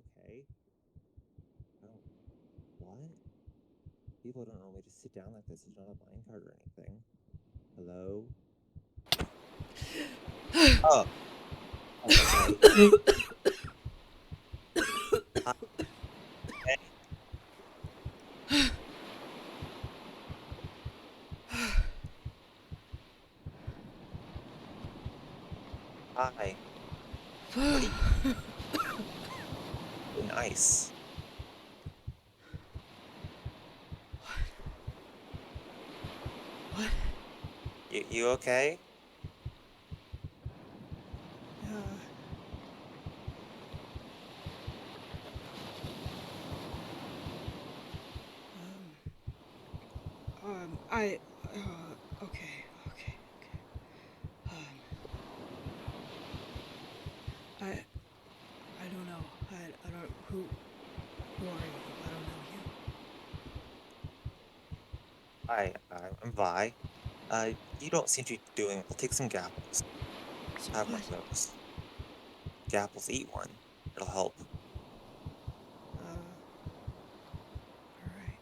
okay? I don't... What? People don't normally just sit down like this. There's not a minecart or anything. Hello? Oh, okay. Hi. Hi. What are you doing? Ice. What? You okay? Okay, okay, okay. I don't know. I don't, who are you? I don't know you. Hi, I'm Vi. You don't seem to be doing well. Take some gapples. So Have one what? of those. Gapples, eat one. It'll help. Alright.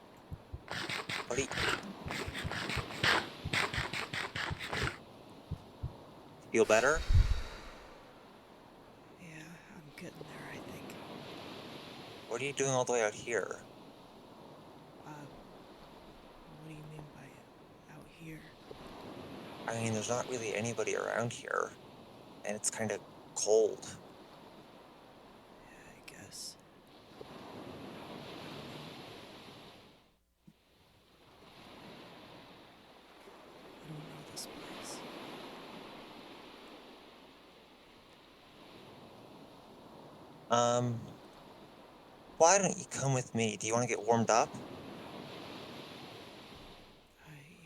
What do you feel better? Yeah, I'm getting there, I think. What are you doing all the way out here? What do you mean by out here? I mean, there's not really anybody around here, and it's kind of cold. Yeah, I guess. I don't know this place. Um, why don't you come with me? Do you want to get warmed up?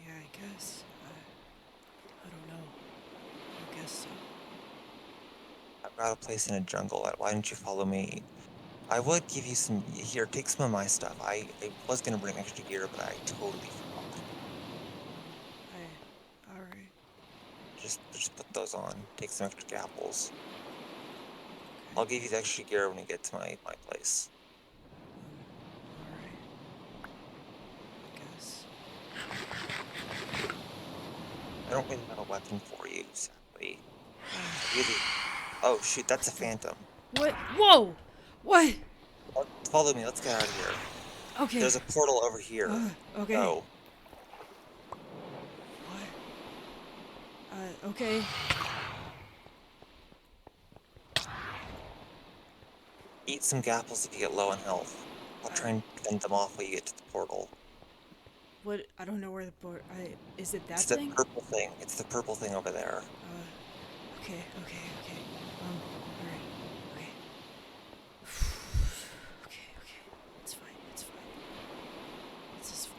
Yeah, I guess. I don't know. I guess so. I've got a place in a jungle. Why don't you follow me? I would give you some. Here, take some of my stuff. I was gonna bring extra gear, but I totally forgot. Alright. Just put those on. Take some extra apples. I'll Okay. give you the extra gear when we get to my place. Alright. I guess. I don't really have a weapon for you, sadly. I really. Oh shoot, that's a phantom. What? Whoa! What? Follow me. Let's get out of here. Okay. There's a portal over here. Okay. Go. What? Okay. Eat some gapples if you get low on health. I'll try and fend them off while you get to the portal. What? I don't know where the board. Is it that It's the thing? purple thing. It's the purple thing over there. Okay. Okay. Okay. Alright. Okay. Okay. Okay. It's fine. It's fine. It's just fine.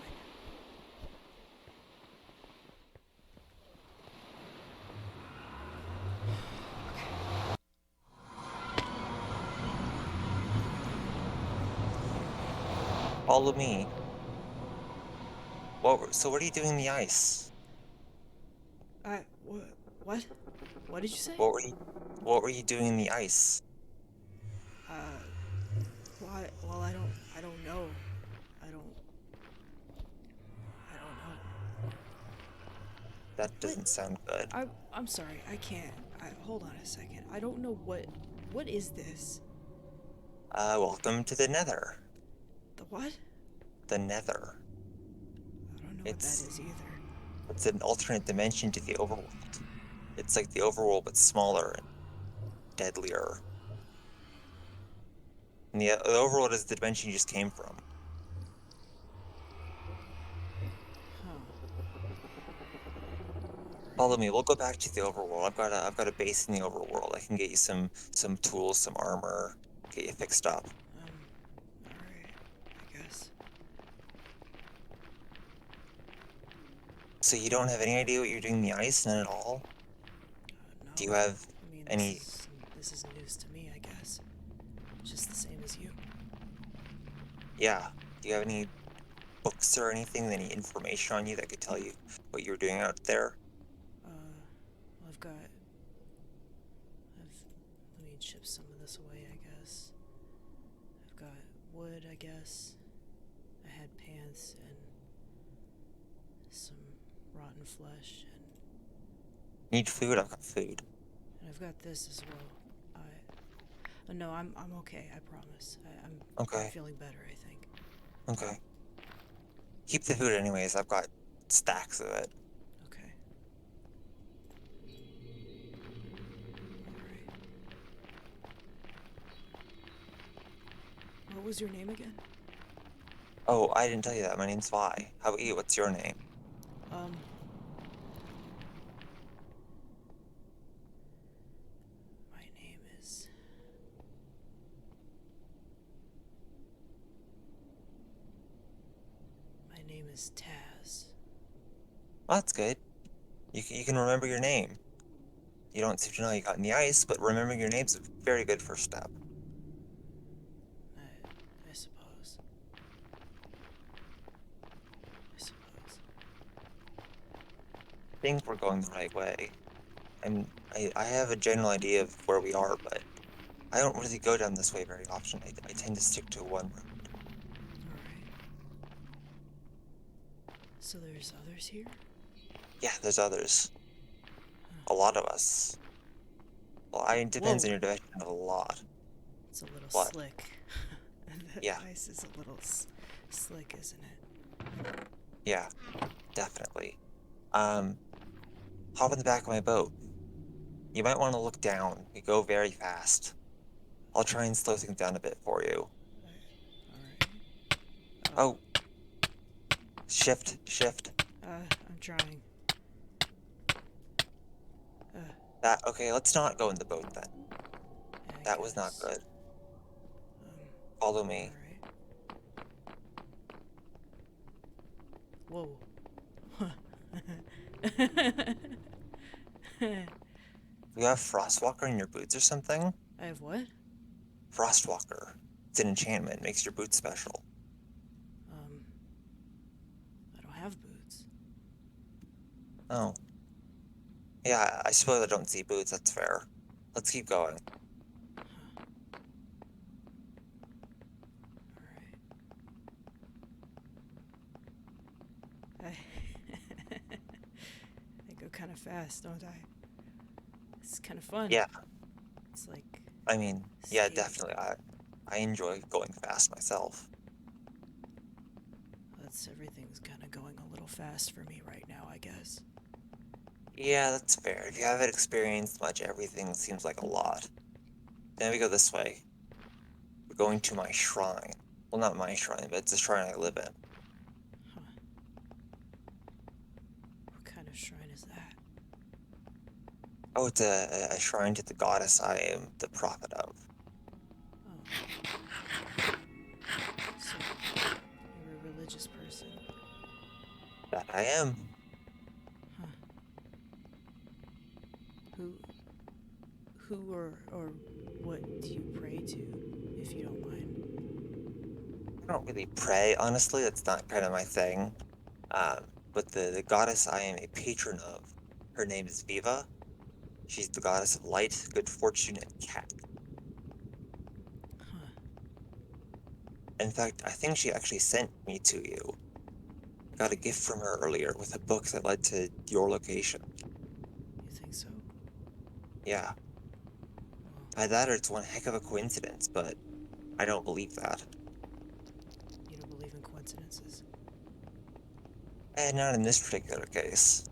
Follow me. So what are you doing in the ice? What? What did you say? What were you what were you doing in the ice? Uh. Why? Well, I don't know. I don't. I don't know. That What? doesn't sound good. I'm sorry. I can't. Hold on a second. I don't know what. What is this? Welcome to the Nether. The what? The Nether. I don't know what that It's is either. it's an alternate dimension to the overworld. It's like the overworld but smaller and deadlier. And the overworld is the dimension you just came from. Huh. Follow Alright. me. We'll go back to the overworld. I've got a base in the overworld. I can get you some tools, some armor, get you fixed up. Alright. I guess. So you don't have any idea what you're doing in the ice? None at all? No. Do you have I mean, any... this is news to me. I guess. Just the same as you. Yeah. Do you have any books or anything, any information on you that could tell you what you're doing out there? I've got. Let me chip some of this away. I guess. wood, I guess. I had pants and some rotten flesh, Need food? I've got food. and I've got this as well. No, I'm okay. I promise. I'm Okay, feeling better. I think. okay. Keep the food anyways. I've got stacks of it. Okay. All right. What was your name again? Oh, I didn't tell you that. My name's Vi. How about you? What's your name? Um, my name is. My name is Taz. Oh, that's good. You can remember your name. You don't seem to know how you got in the ice, but remembering your name's a very good first step. I suppose. I suppose. I think we're going the right way. I have a general idea of where we are, but I don't really go down this way very often. I tend to stick to one road. All right. So there's others here. Yeah, there's others. Huh. A lot of us. Well, it depends Whoa. on your definition of a lot. It's a little What? slick. The Yeah, ice is a little slick, isn't it? yeah, definitely. Um, Hop in the back of my boat. You might want to look down. We go very fast. I'll try and slow things down a bit for you. All right. Oh, shift, shift. I'm trying. Uh, Okay, let's not go in the boat then. I That was not guess. good. Um. Follow All me. right. Whoa. You have Frostwalker in your boots or something? I have what? Frostwalker. It's an enchantment, makes your boots special. Um. I don't have boots. Oh. Yeah, I suppose I don't see boots, that's fair. Let's keep going. Huh. All right. I go kind of fast, don't I? It's kind of fun. Yeah, It's like I mean, yeah, skating. definitely. I enjoy going fast myself. That's everything's kind of going a little fast for me right now, I guess. Yeah, that's fair. If you haven't experienced much, everything seems like a lot. Then we go this way. We're going to my shrine. Well, not my shrine, but it's a shrine I live in. Huh. What kind of shrine is that? Oh, it's a shrine to the goddess I am the prophet of. Oh, so you're a religious person. That I am. Huh. Who or what do you pray to, if you don't mind? I don't really pray, honestly. That's not kind of my thing. But the goddess I am a patron of, her name is Viva. She's the goddess of light, good fortune, and cat. Huh. In fact, I think she actually sent me to you. I got a gift from her earlier with a book that led to your location. You think so? Yeah, Well, either that or it's one heck of a coincidence, but I don't believe that. you don't believe in coincidences. And not in this particular case.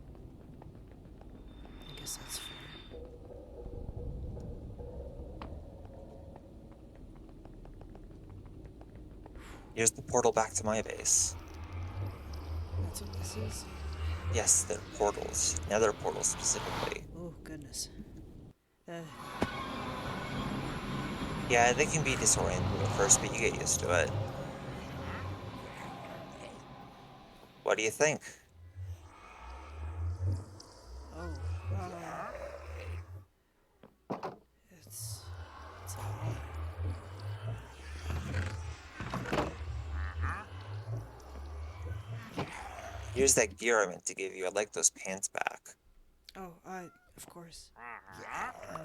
I guess that's fair. Here's the portal back to my base. That's what this is? Yes, they're portals. Nether portals specifically. Oh, goodness. Uh, Yeah, they can be disorienting at first, but you get used to it. What do you think? oh, it's, it's a lot. Here's that gear I meant to give you. I'd like those pants back. Oh, of course. Um,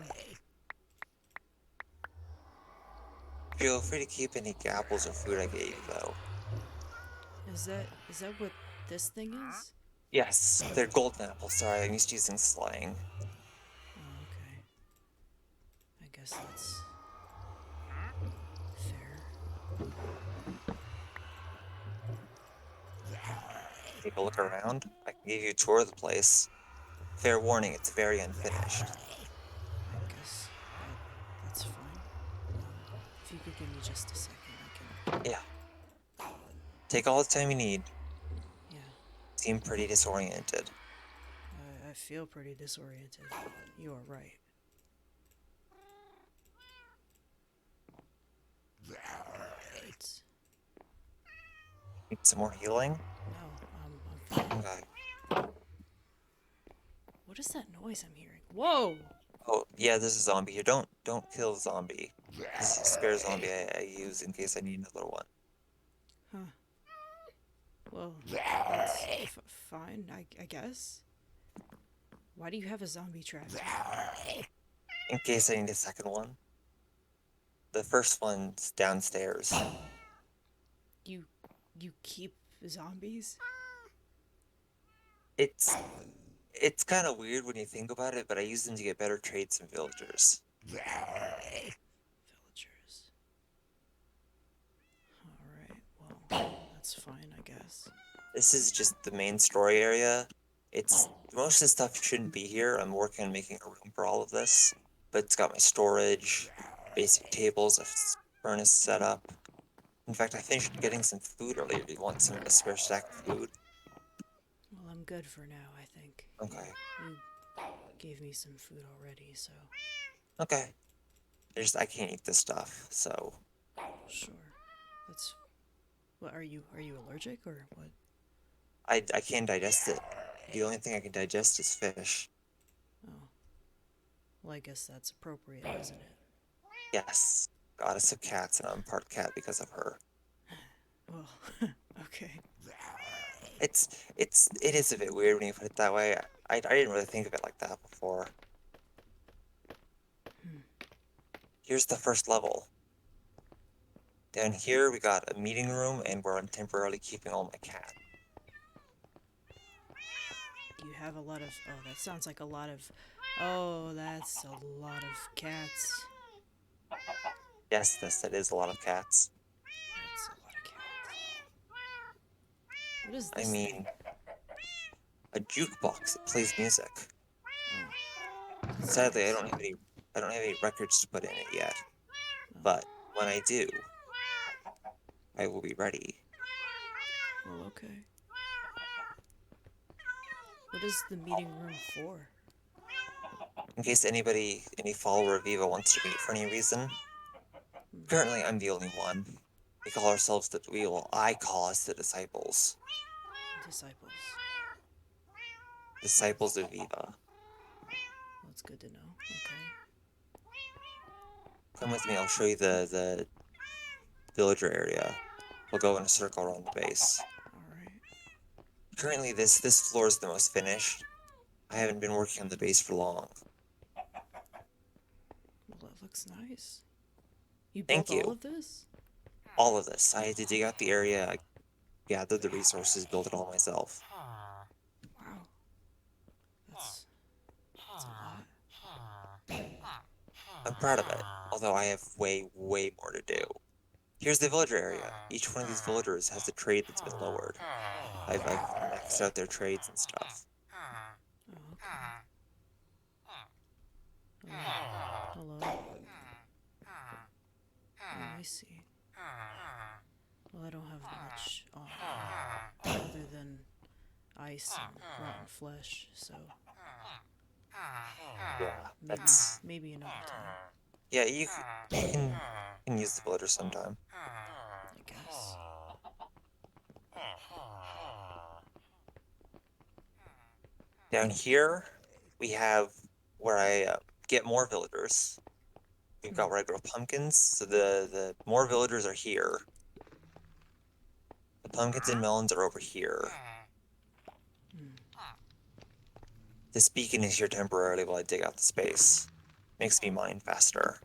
Feel free to keep any apples or food I gave you, though. Is that what this thing is? Yes, they're golden apples. Sorry, I'm used to using slang. Oh, okay. I guess that's fair. Take a look around. I can give you a tour of the place. Fair warning, it's very unfinished. I guess that's fine. If you could give me just a second, I can. Yeah, take all the time you need. Yeah, Seem pretty disoriented. I feel pretty disoriented. You are right. It's, Need some more healing? no, I'm fine. Okay. What is that noise I'm hearing? Whoa! Oh, yeah, there's a zombie here. Don't kill the zombie. This is a spare zombie I use in case I need another one. Huh. Well, that's fine, I guess. Why do you have a zombie trap? In case I need a second one. The first one's downstairs. You you keep zombies? It's it's kind of weird when you think about it, but I use them to get better trades from villagers. Villagers. Alright, well, that's fine, I guess. This is just the main story area. It's most of the stuff shouldn't be here. I'm working on making a room for all of this, but it's got my storage, basic tables, a furnace set up. In fact, I finished getting some food earlier. Do you want a spare stack of food? Well, I'm good for now, I think. Okay. You gave me some food already, so Okay. I can't eat this stuff, so sure. That's what are you allergic or what? I can't digest it. The only thing I can digest is fish. Oh. Well, I guess that's appropriate, isn't it? Yes. Goddess of cats, and I'm part cat because of her. Well, okay. It is a bit weird when you put it that way. I didn't really think of it like that before. Hmm. Here's the first level. Down here we got a meeting room, and we're temporarily keeping all my cat. You have a lot of oh, that sounds like a lot of oh, that's a lot of cats. Yes, that is a lot of cats. That's a lot of cats. What is I this thing? mean, a jukebox that plays music. Oh, that's Sadly, nice. I don't have any records to put in it yet. Oh, But when I do, I will be ready. well, okay. What is the meeting room for? In case any follower of Viva wants to meet for any reason. Hmm. Currently, I'm the only one. I call us the Disciples. Disciples. Disciples of Viva. Well, it's good to know. Okay. Come with me, I'll show you the villager area. We'll go in a circle around the base. Alright. Currently, this floor is the most finished. I haven't been working on the base for long. Well, that looks nice. You Thank built all you. of this? All of this. I had to dig out the area, I gathered the resources, built it all myself. Wow. That's a lot. I'm proud of it, although I have way more to do. Here's the villager area. Each one of these villagers has a trade that's been lowered. I've maxed out their trades and stuff. Oh, okay. Hello. Oh, I see. Well, I don't have much on other than ice and rotten flesh, so Yeah, maybe that's... maybe another time, Yeah, you can use the villager sometime. I guess. Down here, we have where I get more villagers. We've got where I grow pumpkins, so the more villagers are here. The pumpkins and melons are over here. Hmm. This beacon is here temporarily while I dig out the space. Makes me mine faster.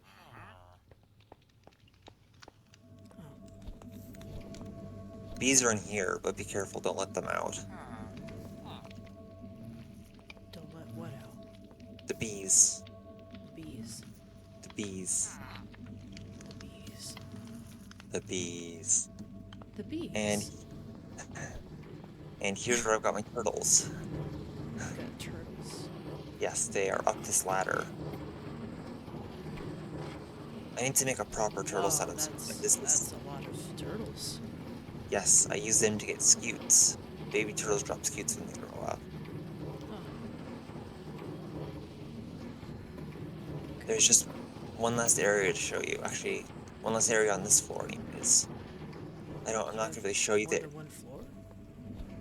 Bees are in here, but be careful, don't let them out. Don't let what out? The bees. The bees. The bees. The bees. The bees. The And bees. and here's where I've got my turtles. You got turtles. Yes, they are up this ladder. I need to make a proper turtle Wow, setup. that's a lot of turtles. Yes, I use them to get scutes. Baby turtles drop scutes when they grow up. Huh. There's just one last area to show you. Actually, one last area on this floor anyways. I'm not gonna really show you more that. than one floor?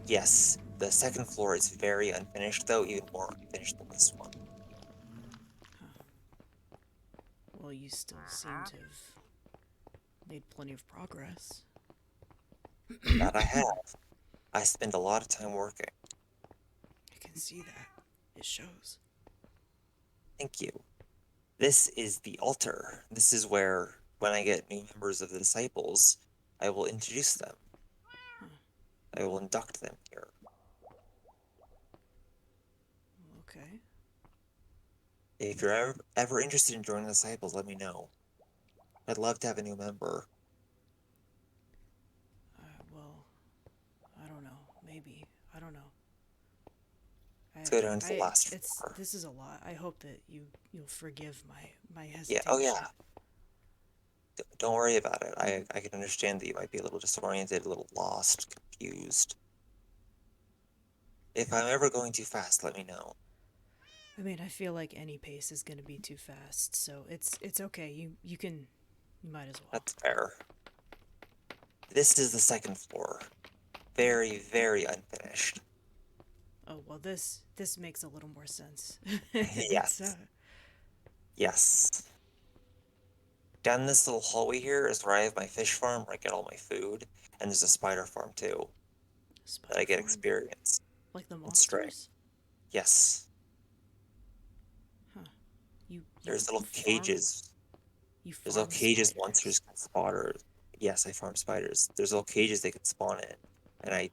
Yes, the second floor is very unfinished though, even more unfinished than this one. Huh. Well, you still seem to have made plenty of progress. That I have. I spend a lot of time working. I can see that. It shows. Thank you. This is the altar. This is where, when I get new members of the disciples, I will introduce them. Huh. I will induct them here. Okay. If you're ever interested in joining the disciples, let me know. I'd love to have a new member. Well, I don't know. Maybe. I don't know. Let's go down to the last floor. This is a lot. I hope that you'll forgive my Yeah, hesitation. oh yeah. Don't worry about it. I can understand that you might be a little disoriented, a little lost, confused. If I'm ever going too fast, let me know. I mean, I feel like any pace is gonna be too fast, so it's okay. You might as well. That's fair. This is the second floor. Very, very unfinished. Oh well, this makes a little more sense. Yes. Yes. Down this little hallway here is where I have my fish farm, where I get all my food, and there's a spider farm too, Spider that I get farm? experience. Like the And strength. monsters? Yes. Huh. You There's little farm? cages. You There's little farm cages spiders? monsters can spawn. Or yes, I farm spiders. There's little cages they can spawn in, and I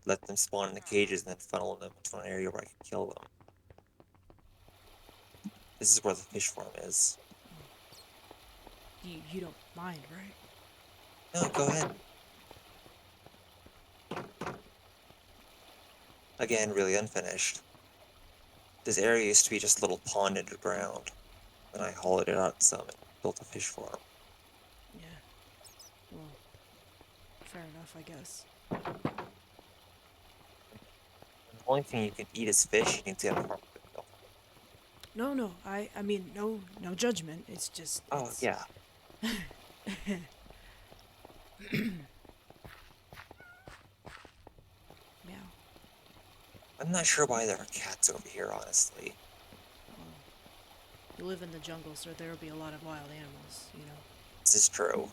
let them spawn in the cages and then funnel them to an area where I can kill them. This is where the fish farm is. You don't mind, right? No, go ahead. Again, really unfinished. This area used to be just a little pond underground. Then I hollowed it out some and built a fish farm. Yeah. Well, fair enough, I guess. The only thing you can eat is fish. You need to get a farm to kill. No. I mean, no judgment. It's just Oh, yeah. Meow. I'm not sure why there are cats over here, honestly. Well, you live in the jungle, so there'll be a lot of wild animals, you know. This is true.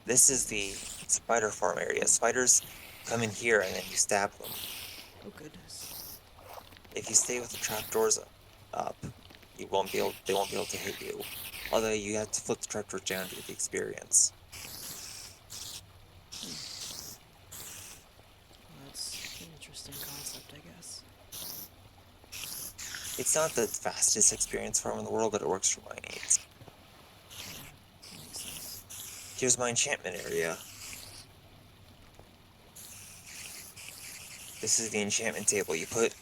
This is the spider farm area. Spiders come in here and then you stab them. Oh goodness. If you stay with the trapdoors up, they won't be able to hit you. Although you have to flip the trapdoors down to get the experience. Well, that's an interesting concept, I guess. It's not the fastest experience farm in the world, but it works for my needs. Yeah, makes sense. Here's my enchantment area. This is the enchantment table. You put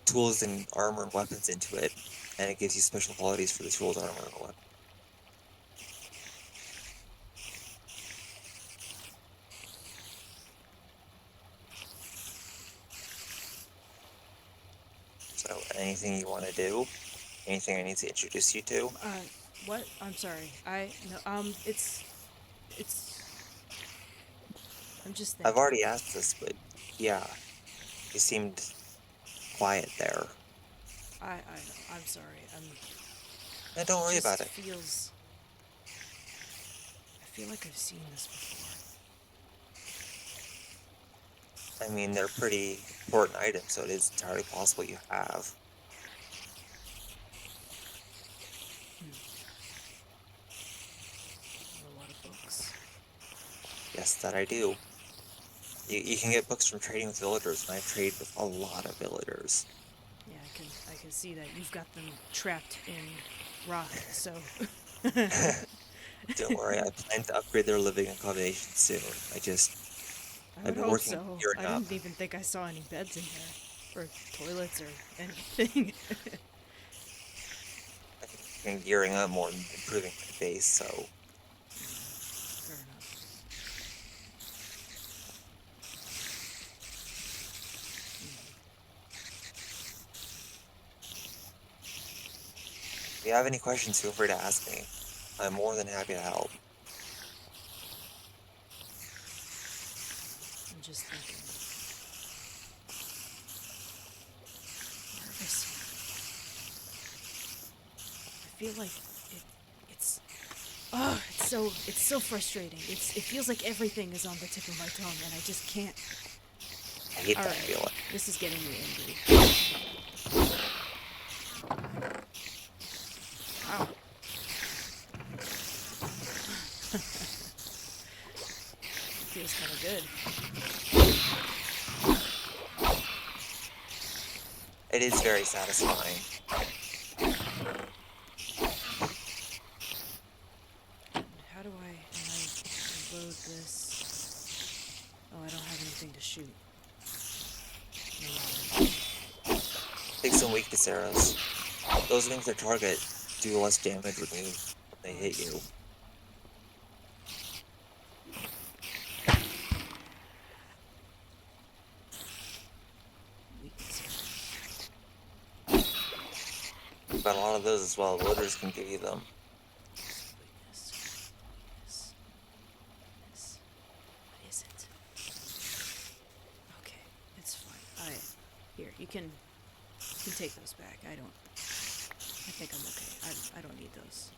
tools and armor and weapons into it, and it gives you special qualities for the tools, armor, and weapons. So anything you want to do? Anything I need to introduce you to? What? I'm sorry. No, it's, I'm just I've thinking. already asked this, but yeah, you seemed quiet there. I'm sorry. No, don't worry about Just it. feels. I feel like I've seen this before. I mean, they're pretty important items, so it is entirely possible you have. A lot of books. Yes, that I do. You can get books from trading with villagers, and I trade with a lot of villagers. Yeah, I can see that you've got them trapped in rock. So Don't worry, I plan to upgrade their living accommodation soon. I I've would been hope working so. gearing I up. didn't even think I saw any beds in here, or toilets, or anything. I've been gearing up more and improving my base, so Fair enough. if you have any questions, feel free to ask me. I'm more than happy to help. I'm just thinking. Nervous. I feel like it's it's so frustrating. It feels like everything is on the tip of my tongue and I just can't. I hate All that right. feeling. This is getting me angry. Ow. Feels kind of good. It is very satisfying. How do I load this? Oh, I don't have anything to shoot. No matter. Take some weakness arrows. Those make their target do less damage when they Oh, I hit see. you. Weakness. But a lot of those as well. Loaders can give you them. Weakness. Weakness. Weakness. What is it? Okay, it's fine. Here, you can take those back. I think I'm okay. I don't need those.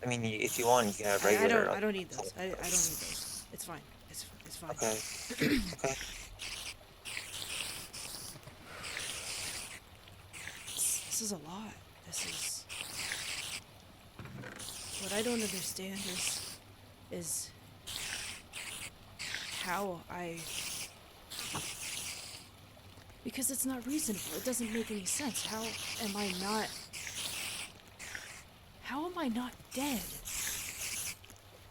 I mean, if you want, you can have regular. I don't need those. I don't need those. It's fine. It's fine. Okay. Okay. This is a lot. This is what I don't understand is how I, because it's not reasonable. It doesn't make any sense. How am I not dead?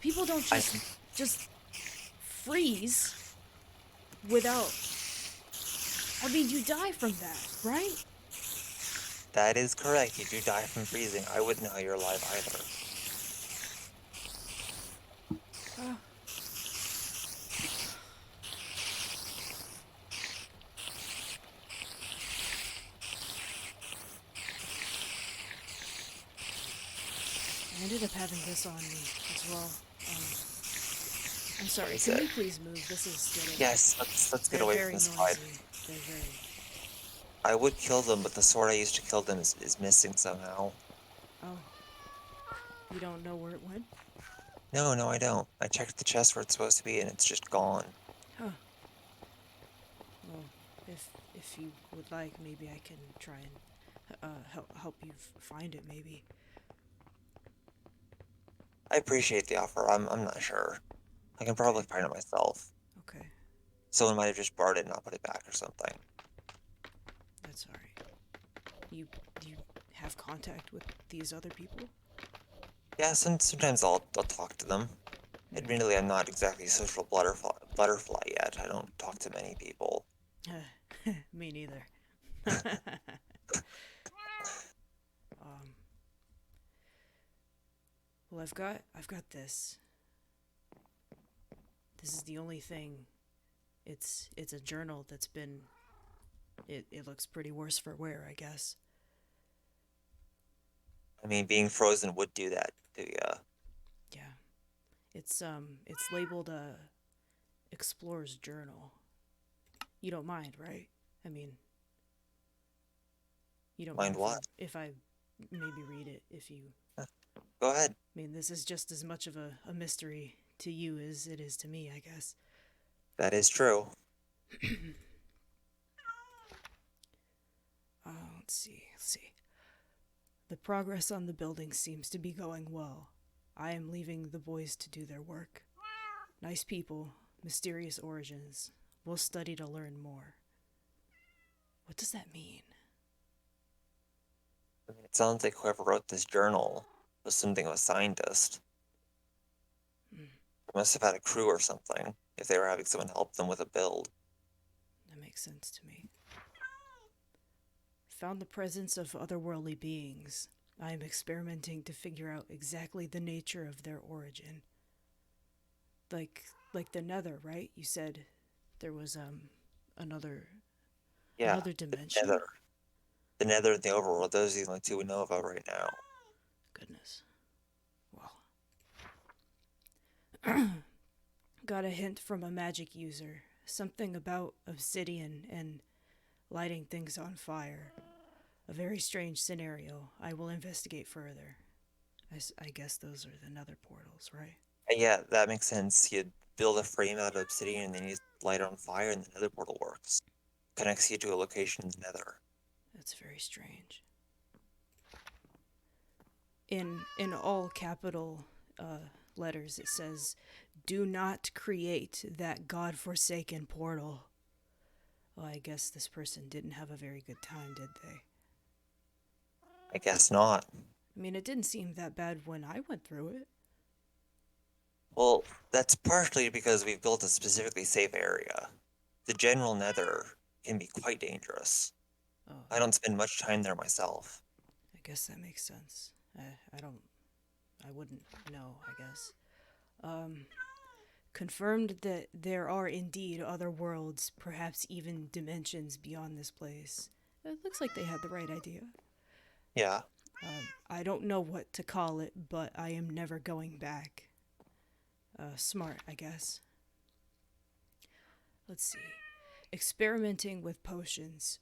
People don't just freeze without, I mean, you die from that, right? That is correct. You do die from freezing. I wouldn't know you're alive either. Uh, I ended up having this on me as well. I'm sorry, can you please move? This is getting... Yes, let's get away from this fight. They're very... I would kill them, but the sword I used to kill them is missing somehow. Oh. You don't know where it went? No, I don't. I checked the chest where it's supposed to be, and it's just gone. Huh. Well, if you would like, maybe I can try and help you find it, maybe. I appreciate the offer. I'm not sure. I can probably find it myself. Okay. Someone might have just borrowed it and not put it back or something. That's alright. You have contact with these other people? Yeah, sometimes I'll talk to them. Admittedly, I'm not exactly a social butterfly yet. I don't talk to many people. Me neither. Well, I've got this. This is the only thing. It's a journal that's been... It looks pretty worse for wear, I guess. I mean, being frozen would do that to ya. Yeah. It's labeled Explorer's Journal. You don't mind, right? I mean, you don't Mind what? if I maybe read it if you... Go ahead. I mean, this is just as much of a mystery to you as it is to me, I guess. That is true. Let's see. The progress on the building seems to be going well. I am leaving the boys to do their work. Nice people, mysterious origins. We'll study to learn more. What does that mean? I mean, it sounds like whoever wrote this journal was something of a scientist. Hmm, They must have had a crew or something, if they were having someone help them with a build. that makes sense to me. Found the presence of otherworldly beings. I am experimenting to figure out exactly the nature of their origin. Like like the Nether, right? You said there was another Yeah, another the dimension? Nether. The Nether and the Overworld, those are the only two we know about right now. Goodness. Got a hint from a magic user. Something about obsidian and lighting things on fire. A very strange scenario. I will investigate further. I guess those are the Nether Portals, right? And yeah, that makes sense. You'd build a frame out of obsidian and then you light it on fire and the Nether Portal works. Connects you to a location in the Nether. That's very strange. In all capital letters, it says, "Do not create that god-forsaken portal." Well, I guess this person didn't have a very good time, did they? I guess not. I mean, it didn't seem that bad when I went through it. Well, that's partially because we've built a specifically safe area. The general Nether can be quite dangerous. Oh, I don't spend much time there myself. I guess that makes sense. I don't. I wouldn't know, I guess. Um, Confirmed that there are indeed other worlds, perhaps even dimensions beyond this place. It looks like they had the right idea. Yeah, I don't know what to call it, but I am never going back. Smart, I guess. Let's see. Experimenting with potions.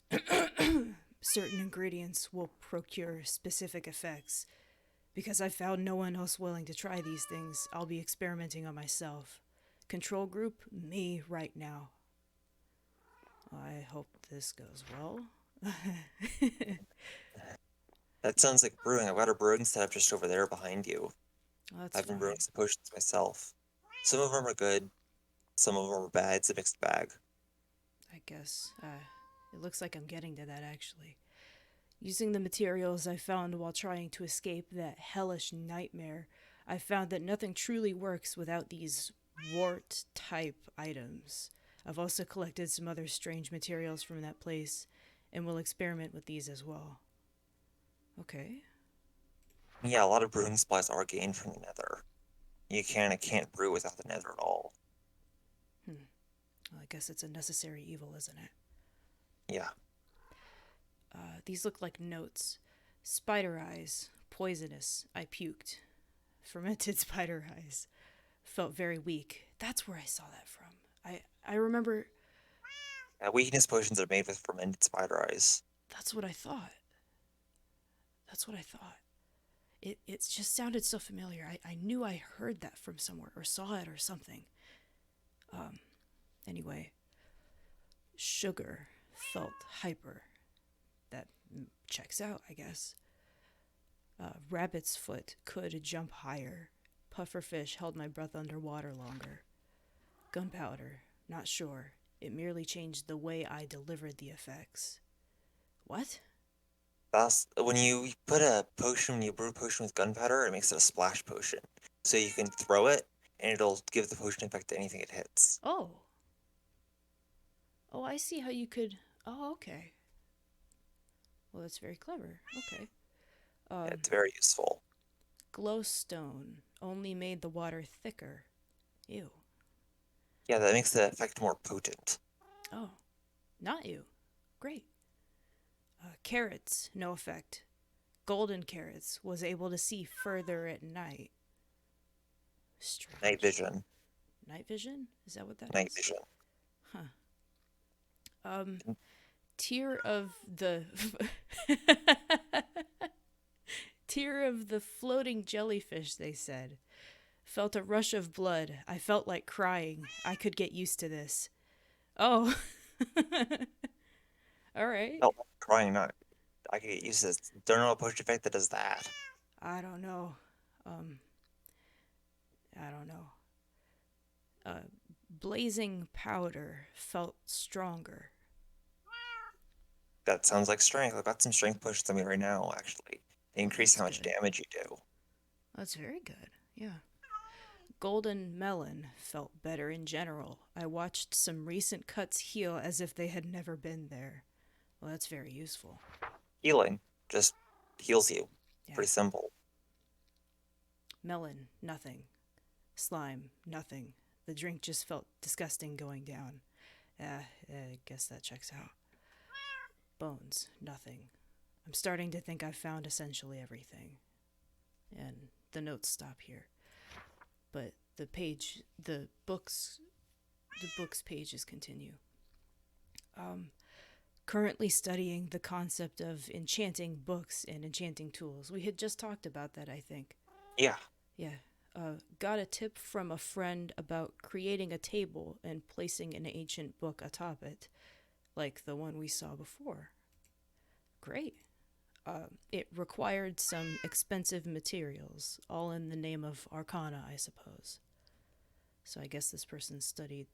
Certain ingredients will procure specific effects. Because I found no one else willing to try these things, I'll be experimenting on myself. Control group, me right now. I hope this goes well. that sounds like brewing. I've got a brewing setup just over there behind you. That's I've been brewing fine. some potions myself. Some of them are good, some of them are bad. It's a mixed bag. I guess. It looks like I'm getting to that actually. Using the materials I found while trying to escape that hellish nightmare, I found that nothing truly works without these wart type items. I've also collected some other strange materials from that place and will experiment with these as well. Okay. Yeah, a lot of brewing supplies are gained from the Nether. You can't brew without the Nether at all. Hmm. Well, I guess it's a necessary evil, isn't it? Yeah. These look like notes. Spider eyes. Poisonous. I puked. Fermented spider eyes. Felt very weak. That's where I saw that from. I remember. Weakness potions are made with fermented spider eyes. That's what I thought. That's what I thought. It just sounded so familiar. I knew I heard that from somewhere or saw it or something. Anyway, sugar felt hyper. That checks out, I guess. Rabbit's foot could jump higher. Pufferfish held my breath underwater longer. Gunpowder, not sure. It merely changed the way I delivered the effects. What? That's when you put a potion, you brew a potion with gunpowder, it makes it a splash potion. So you can throw it, and it'll give the potion effect to anything it hits. Oh. Oh, I see how you could. Oh, okay. Well, that's very clever. Okay. Yeah, Um, it's very useful. Glowstone only made the water thicker. Ew. Yeah, that makes the effect more potent. Oh, not ew. Great. Carrots, no effect. Golden carrots was able to see further at night. Night Strange. vision. Night vision? Is that what that Night is? vision. Huh. Tear of the tear of the floating jellyfish, they said. Felt a rush of blood. I felt like crying. I could get used to this. Oh. All right. No, crying not. I can get used to this. Don't know a potion effect that does that. I don't know. Um I don't know. Blazing powder felt stronger. That sounds like strength. I've got some strength pushes on me right now, actually. They Oh, increase that's how much good. damage you do. That's very good. Yeah. Golden melon felt better in general. I watched some recent cuts heal as if they had never been there. Well, that's very useful. Healing just heals you. Yeah. Pretty simple. Melon, nothing. Slime, nothing. The drink just felt disgusting going down. I guess that checks out. Bones, nothing. I'm starting to think I've found essentially everything. And the notes stop here. But the books pages continue. Um, Currently studying the concept of enchanting books and enchanting tools. We had just talked about that, I think. Yeah, Yeah. Got a tip from a friend about creating a table and placing an ancient book atop it, like the one we saw before. Great. It required some expensive materials, all in the name of Arcana, I suppose. So I guess this person studied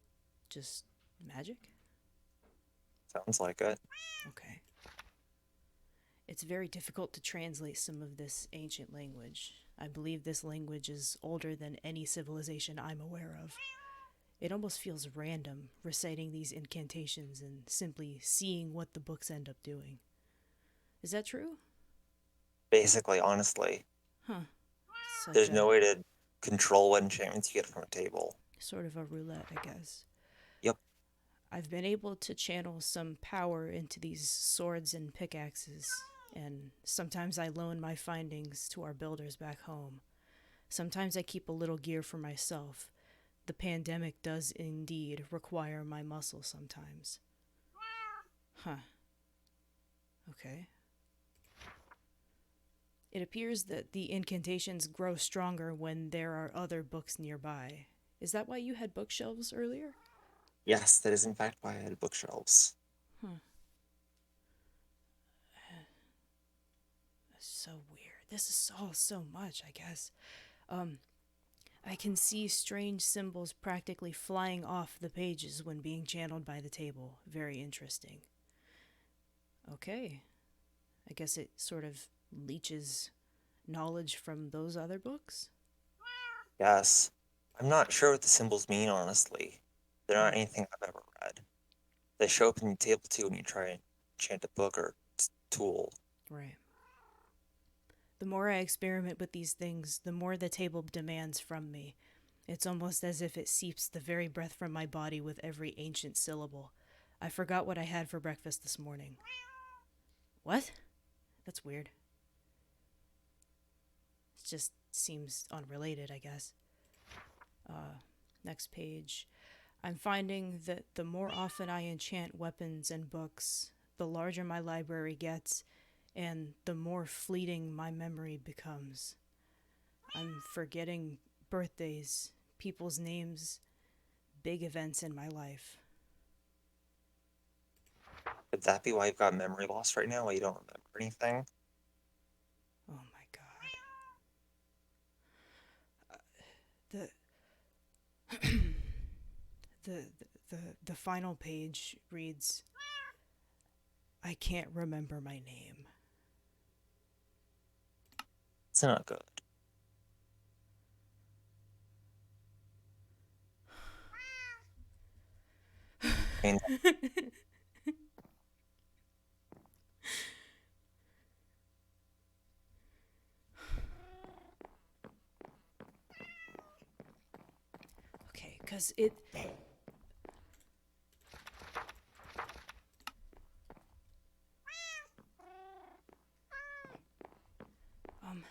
just magic? sounds like it. Okay. It's very difficult to translate some of this ancient language. I believe this language is older than any civilization I'm aware of. It almost feels random reciting these incantations and simply seeing what the books end up doing. Is that true? Basically, honestly, Huh. It's like there's a no way to control what enchantments you get from a table. sort of a roulette, I guess. Yep, I've been able to channel some power into these swords and pickaxes, and sometimes I loan my findings to our builders back home. Sometimes I keep a little gear for myself. The pandemic does indeed require my muscle sometimes. Huh. Okay. It appears that the incantations grow stronger when there are other books nearby. Is that why you had bookshelves earlier? yes, that is in fact why I had bookshelves. Huh. That's so weird. This is all so much, I guess. Um, I can see strange symbols practically flying off the pages when being channeled by the table. Very interesting. Okay. I guess it sort of leeches knowledge from those other books? Yes, I'm not sure what the symbols mean, honestly. They're Hmm. not anything I've ever read. They show up in the table too when you try and enchant a book or tool. Right. The more I experiment with these things, the more the table demands from me. It's almost as if it seeps the very breath from my body with every ancient syllable. I forgot what I had for breakfast this morning. What? That's weird. It just seems unrelated, I guess. Next page. I'm finding that the more often I enchant weapons and books, the larger my library gets, and the more fleeting my memory becomes. I'm forgetting birthdays, people's names, big events in my life. Could that be why you've got memory loss right now? Why you don't remember anything? Oh my god. The the the final page reads, I can't remember my name. It's not good. I mean, Okay, cuz it um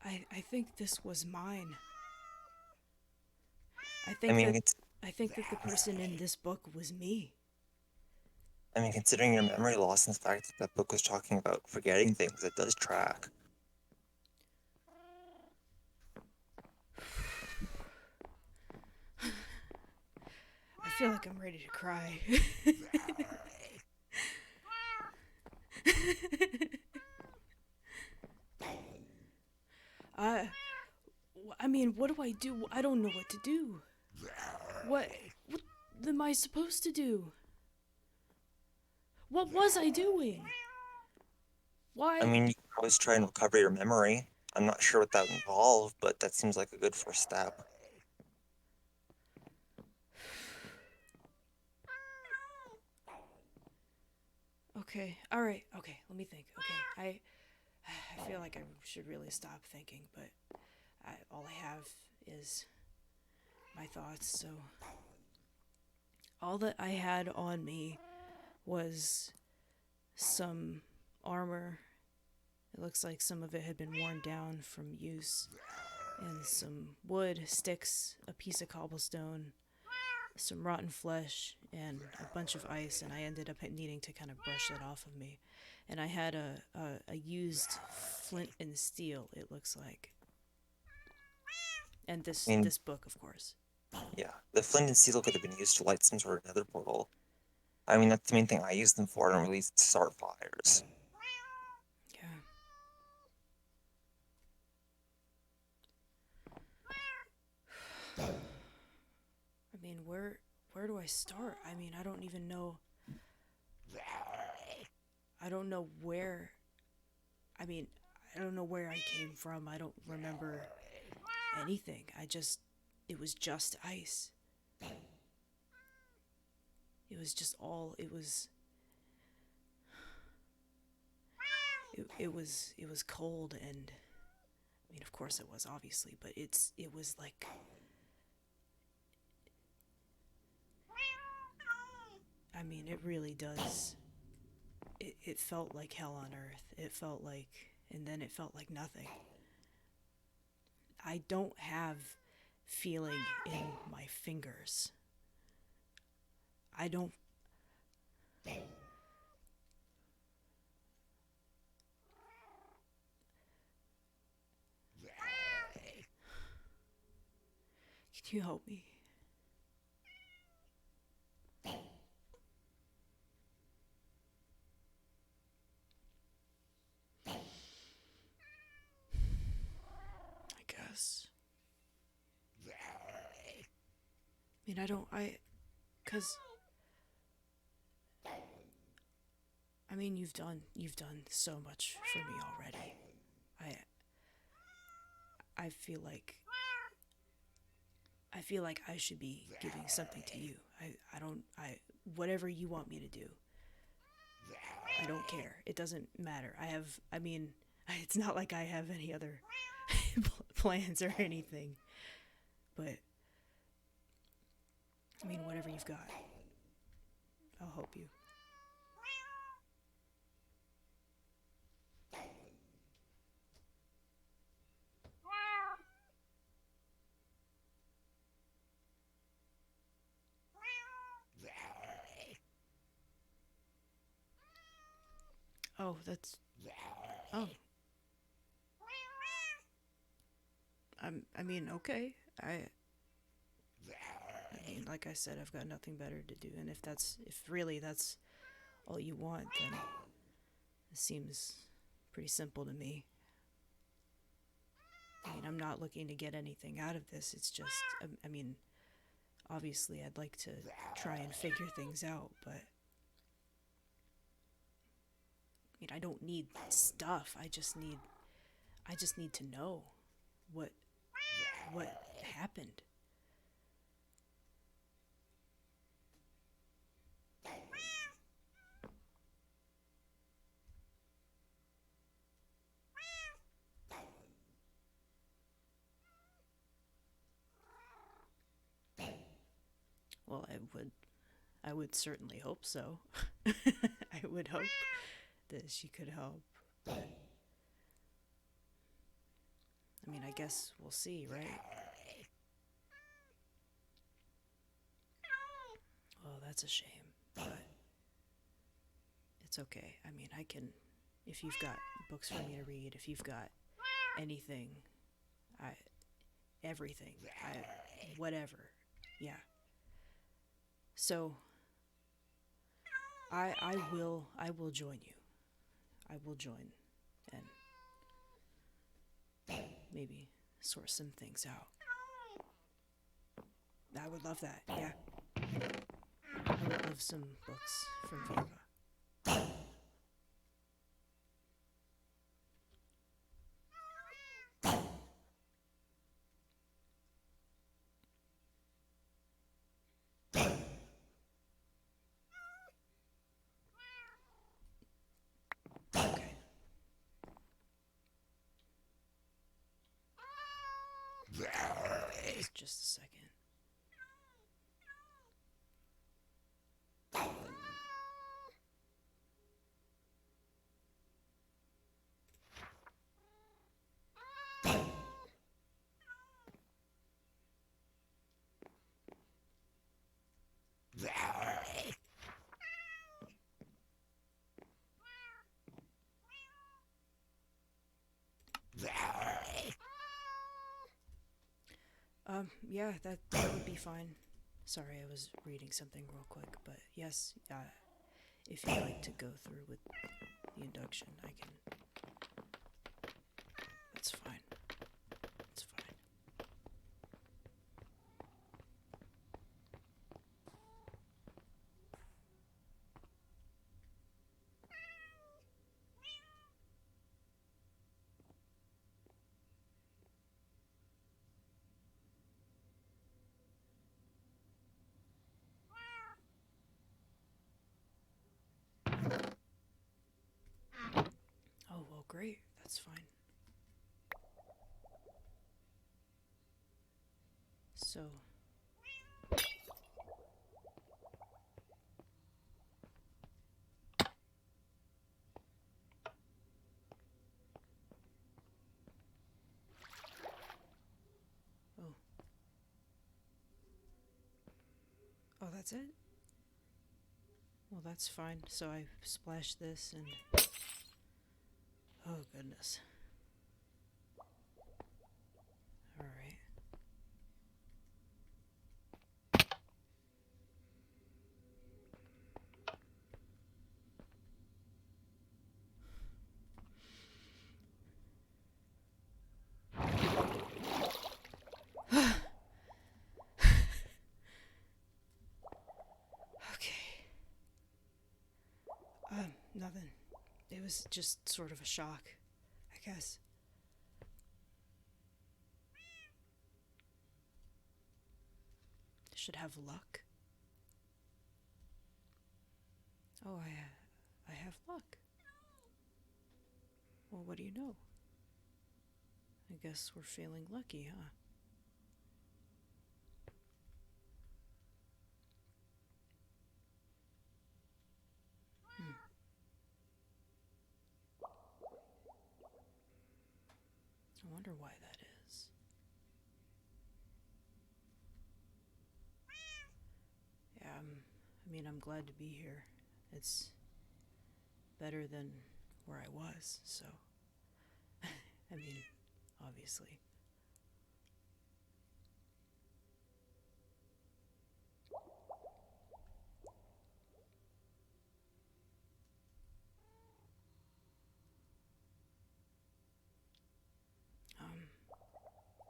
I I think this was mine. I I think mean, that it's, I think that the person in this book was me. I mean, considering your memory loss and the fact that that book was talking about forgetting things, it does track. I feel like I'm ready to cry. I I mean, what do I do? I don't know what to do. What am I supposed to do? What was I doing? I Why? mean, you can always try and recover your memory. I'm not sure what that would involve, but that seems like a good first step. Okay. All right. Okay. Let me think. Okay. I feel like I should really stop thinking, but all I have is my thoughts. So all that I had on me was some armor. It looks like some of it had been worn down from use, and some wood, sticks, a piece of cobblestone, some rotten flesh, and a bunch of ice. And I ended up needing to kind of brush that off of me. And I had a used flint and steel, it looks like, and I mean, this book, of course. yeah, the flint and steel could have been used to light some sort of nether portal. I mean, that's the main thing I use them for. I don't really start fires. Yeah. I mean, where do I start? I mean, I don't even know. I don't know where. I mean, I don't know where I came from. I don't remember anything. It was just ice. It was just all. It was cold, and I mean, of course it was, obviously, but it was like, I mean, it really does. It felt like hell on earth. It felt like, and then it felt like nothing. I don't have feeling in my fingers. I don't. Can you help me? I guess. I mean, I don't. Cause I mean, you've done so much for me already. I I feel like I feel like I should be giving something to you. I don't I whatever you want me to do. I don't care. It doesn't matter. I mean, it's not like I have any other plans or anything. But I mean, whatever you've got, I'll help you. Oh, that's oh. I mean, okay. I mean, like I said, I've got nothing better to do, and if really that's all you want, then it seems pretty simple to me. I mean, I'm not looking to get anything out of this. It's just, I mean, obviously, I'd like to try and figure things out, but I mean, I don't need stuff. I just need to know what what happened. Well, I would certainly hope so. I would hope that she could help, but I mean, I guess we'll see, right? Oh, that's a shame, but it's okay. I mean, I can, if you've got books for me to read, if you've got anything, I, everything, whatever, yeah. So I will join you. I will join, and maybe sort some things out. I would love that, yeah. I would love some books from Viva. Okay. Just a second. Yeah, that would be fine. Sorry, I was reading something real quick, but yes, if you'd like to go through with the induction, I can. That's fine. That's fine. Oh, well, great. That's fine. So. Oh. Oh, that's it? Well, that's fine. So I splash this and. Oh, goodness. Alright. Okay. Nothing. It was just sort of a shock, I guess. Should have luck. Oh, I have luck. Well, what do you know? I guess we're feeling lucky, huh? Hmm. I wonder why that is. Yeah, I mean, I'm glad to be here. It's better than where I was, so. I mean, obviously.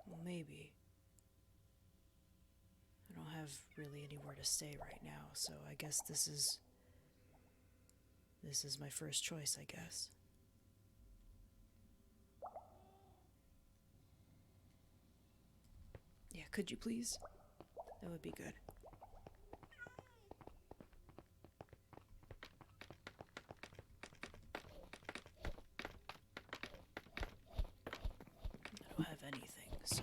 Well, maybe. I don't have really anywhere to stay right now, so I guess this is my first choice, I guess. Yeah, could you please? That would be good. I don't have anything, so.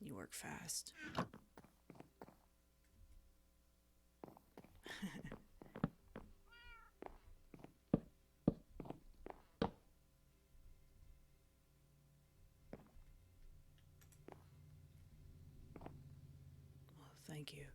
You work fast. Well, thank you.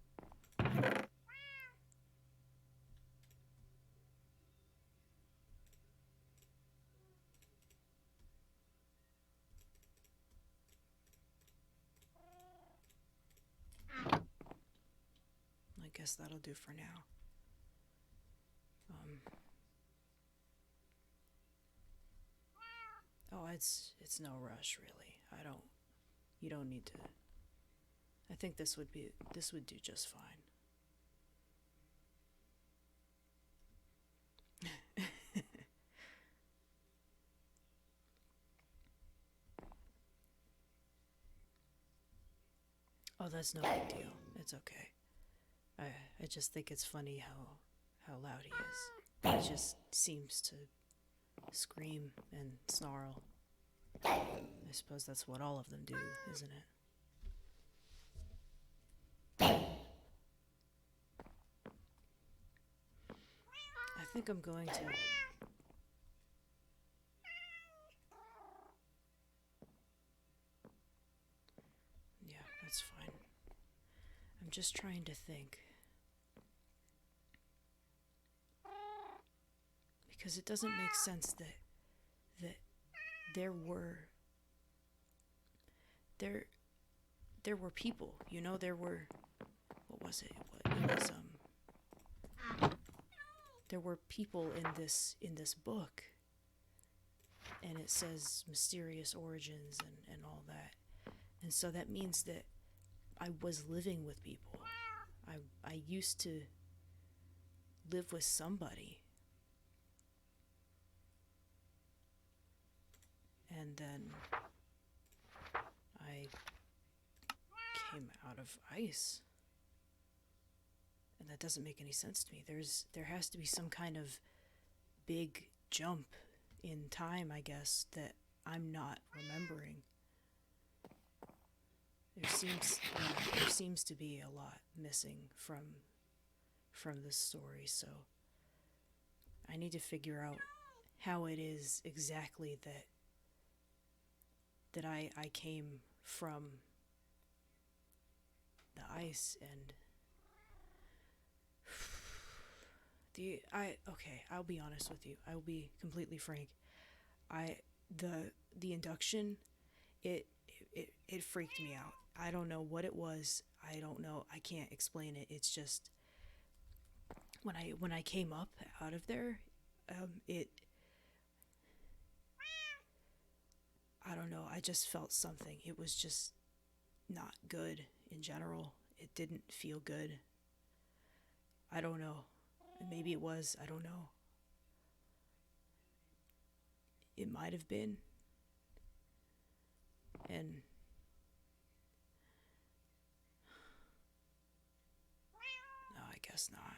guess that'll do for now. Um, oh, it's no rush really. I don't. You don't need to. I think this would do just fine. Oh, that's no big deal. It's okay. I I just think it's funny how loud he is. He just seems to scream and snarl. I suppose that's what all of them do, isn't it? I think I'm going to. Yeah, that's fine. I'm just trying to think. Because it doesn't make sense that there were there there were people, you know, there were what was it? It was there were people in this book, and it says mysterious origins and all that. And so that means that I was living with people. I used to live with somebody. And then I came out of ice. And that doesn't make any sense to me. There has to be some kind of big jump in time, I guess, that I'm not remembering. There seems to be a lot missing from this story, so I need to figure out how it is exactly that I came from the ice. And I'll be honest with you. I will be completely frank. I the induction, it freaked me out. I don't know what it was. I don't know. I can't explain it. It's just when I came up out of there, it I don't know. I just felt something. It was just not good in general. It didn't feel good. I don't know. Maybe it was. I don't know. It might have been. And no, I guess not.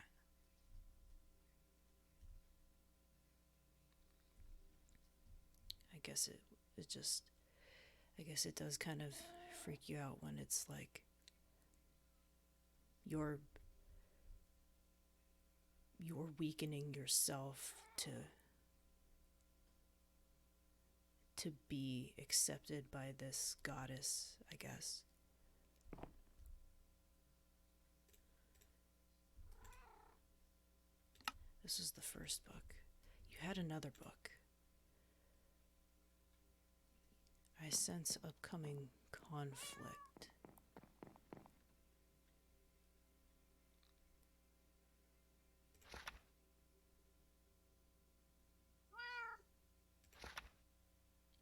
I guess it just I guess it does kind of freak you out when it's like you're you're weakening yourself to be accepted by this goddess, I guess. This is the first book. You had another book. I sense upcoming conflict.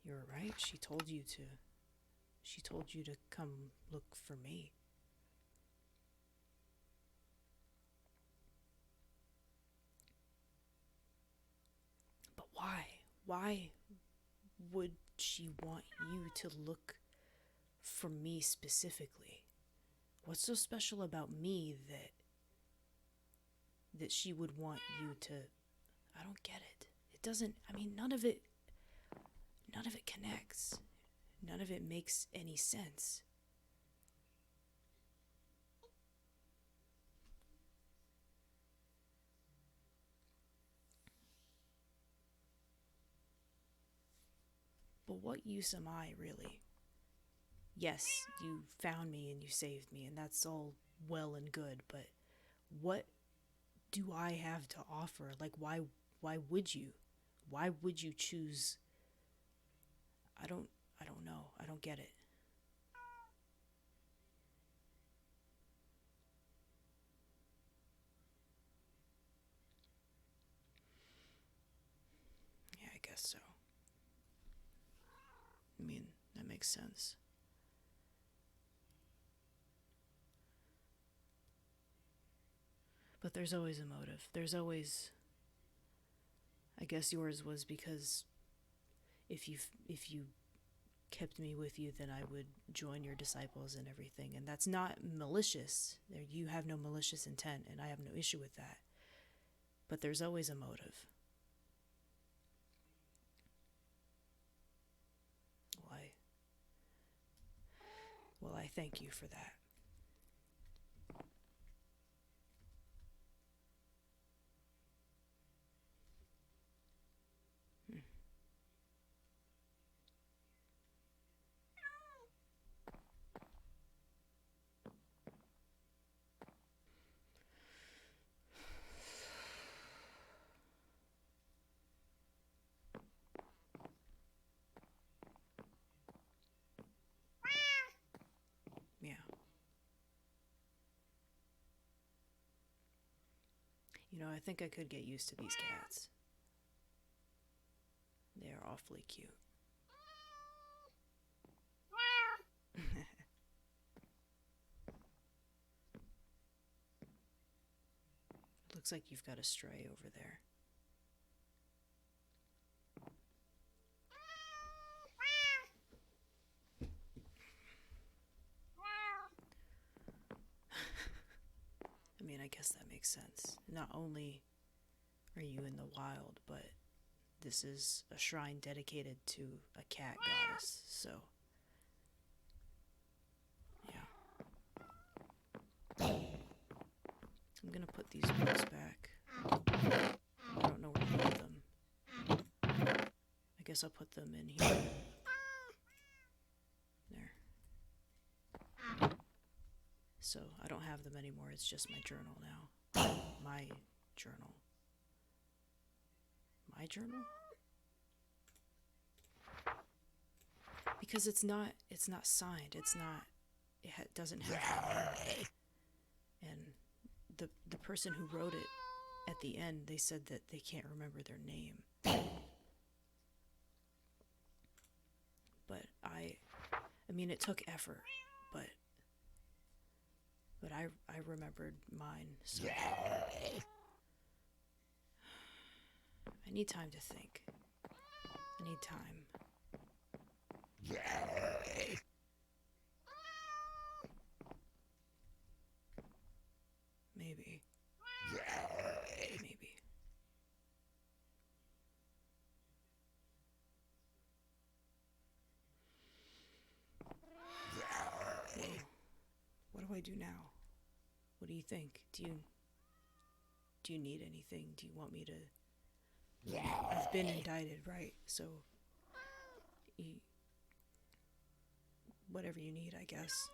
You're right. She told you to come look for me. But why? Why would she want you to look for me specifically? What's so special about me that she would want you to I don't get it. It doesn't I mean none of it connects. None of it makes any sense. But what use am I, really? Yes, you found me and you saved me, and that's all well and good, but what do I have to offer? Like, why would you? Why would you choose? I don't, I don't know. I don't get it. guess so. I mean, that makes sense. But there's always a motive. There's always, I guess yours was because if you kept me with you, then I would join your disciples and everything. And that's not malicious. You have no malicious intent, and I have no issue with that. But there's always a motive. Why? Well, I thank you for that. Yeah. You know, I think I could get used to these cats. They are awfully cute. Looks like you've got a stray over there. I mean, I guess that makes sense. Not only are you in the wild, but this is a shrine dedicated to a cat goddess, so yeah. I'm gonna put these books back. I don't know where to put them. I guess I'll put them in here. There. So I don't have them anymore, it's just my journal now. My journal. My journal? Because it's not signed. It doesn't have my name. And the person who wrote it at the end, they said that they can't remember their name. But I mean, it took effort, but I remembered mine, so I need time to think. I need time. Maybe. Maybe. Well, what do I do now? What do you think? Do you need anything? Do you want me to... I've been indicted, right? So, whatever you need, I guess.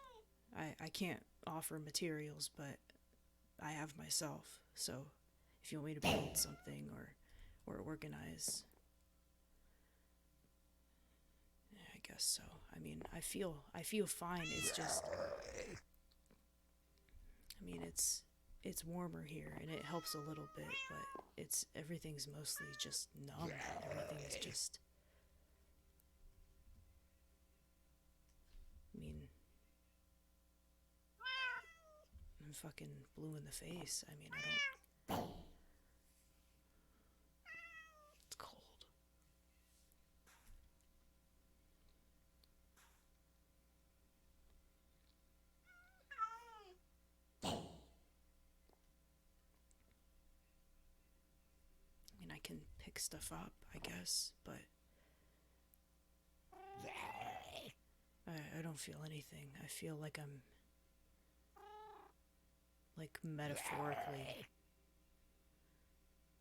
I can't offer materials, but I have myself. So, if you want me to build something or organize, yeah, I guess so. I mean, I feel fine. It's just, I mean, it's warmer here and it helps a little bit, but everything's mostly just numb. Everything is just, I mean, I'm fucking blue in the face. I mean, I don't... It's cold. I mean, I can pick stuff up, I guess, but I don't feel anything. I feel like I'm, like, metaphorically,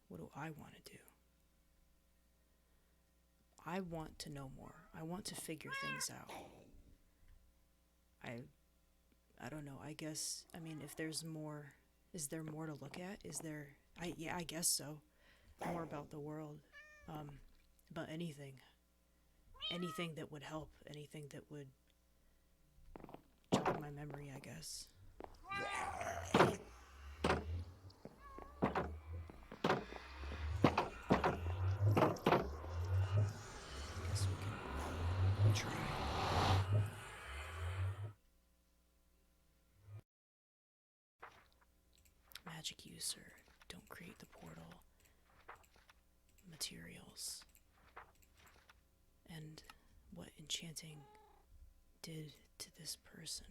what do I want to do? I want to know more. I want to figure things out. I don't know. I guess, I mean, if there's more, is there more to look at? Is there... yeah, I guess so. More about the world. About anything. Anything that would help. Anything that would jog my memory, I guess. magic user. Don't create the portal. Materials. And what enchanting did to this person.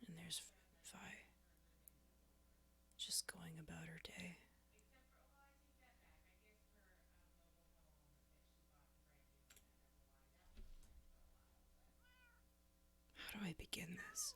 And there's Vi, just going about her day. How do I begin this?